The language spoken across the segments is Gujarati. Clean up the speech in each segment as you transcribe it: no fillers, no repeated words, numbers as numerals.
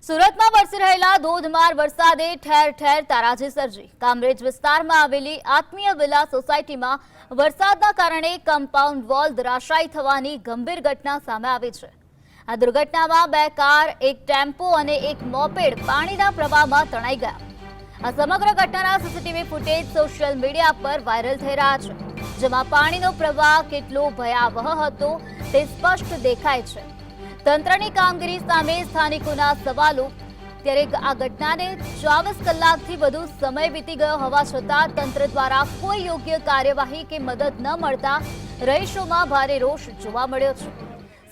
સુરતમાં વરસી રહેલા ધોધમાર વરસાદે ઠેર ઠેર તારાજી સર્જી। કામરેજ વિસ્તારમાં આવેલી આત્મીય વિલા સોસાયટીમાં વરસાદના કારણે કમ્પાઉન્ડ વોલ ધરાશાયી થવાની ગંભીર ઘટના સામે આવી છે। આ દુર્ઘટનામાં 2 કાર, એક ટેમ્પો અને એક મોપેડ પાણીના પ્રવાહમાં તણાઈ ગયા। આ સમગ્ર ઘટનાના સીસીટીવી ફૂટેજ સોશિયલ મીડિયા પર વાયરલ થઈ રહ્યા છે, જેમાં પાણીનો પ્રવાહ કેટલો ભયાવહ હતો તે સ્પષ્ટ દેખાય છે। તંત્રની કામગીરી સામે સ્થાનિકોના સવાલો। ત્યારે આ ઘટનાને 24 કલાકથી વધુ સમય વીતી ગયો હોવા છતાં તંત્ર દ્વારા કોઈ યોગ્ય કાર્યવાહી કે મદદ ન મળતા રહીશોમાં ભારે રોષ જોવા મળ્યો છે।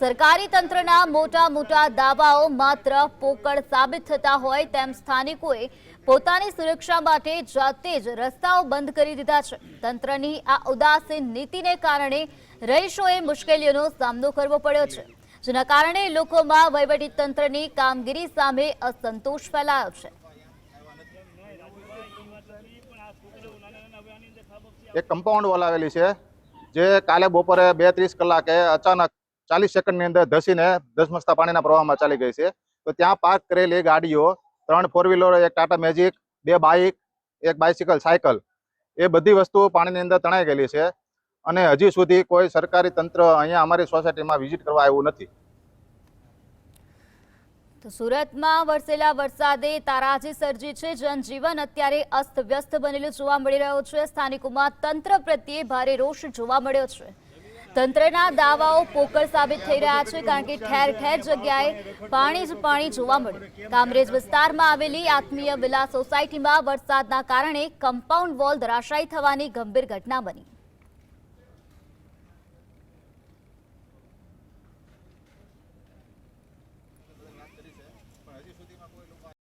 સરકારી તંત્રના મોટા દાવાઓ માત્ર પોકળ સાબિત થતા હોય તેમ સ્થાનિકોએ પોતાની સુરક્ષા માટે જાતે જ રસ્તાઓ બંધ કરી દીધા છે। તંત્રની આ ઉદાસીન નીતિને કારણે રહીશોએ મુશ્કેલીઓનો સામનો કરવો પડ્યો છે, જેના કારણે લોકોમાં વહીવટી તંત્રની કામગીરી સામે અસંતોષ ફેલાયો છે। એક કમ્પાઉન્ડ વોલ આવેલી છે, જે કાલે બપોરે 2:30 કલાકે અચાનક 40 સેકન્ડની અંદર ધસીને ધસમસતા પાણીના પ્રવાહમાં ચાલી ગઈ છે। તો ત્યાં પાર્ક કરેલી ગાડીઓ, 3 4 વ્હીલર, એક ટાટા મેજિક, 2 બાઇક, એક બાઇસિકલ, સાયકલ, એ બધી વસ્તુઓ પાણીની અંદર તણાઈ ગયેલી છે અને હજી સુધી કોઈ સરકારી તંત્ર અહીંયા અમારી સોસાયટીમાં વિઝિટ કરવા આવ્યું નથી। તો સુરતમાં વરસેલા વરસાદે તારાજી સર્જી છે। જનજીવન અત્યારે અસ્તવ્યસ્ત બનેલું જોવા મળી રહ્યું છે। સ્થાનિકોમાં તંત્ર પ્રત્યે ભારે રોષ જોવા મળ્યો છે। તંત્રના દાવાઓ પોકળ સાબિત થઈ રહ્યા છે, કારણ કે ઠેર ઠેર જગ્યાએ પાણી જ પાણી જોવા મળ્યું। કામરેજ વિસ્તારમાં આવેલી આત્મીય વિલા સોસાયટીમાં વરસાદના કારણે કમ્પાઉન્ડ વોલ ધરાશાયી થવાની ગંભીર ઘટના બની।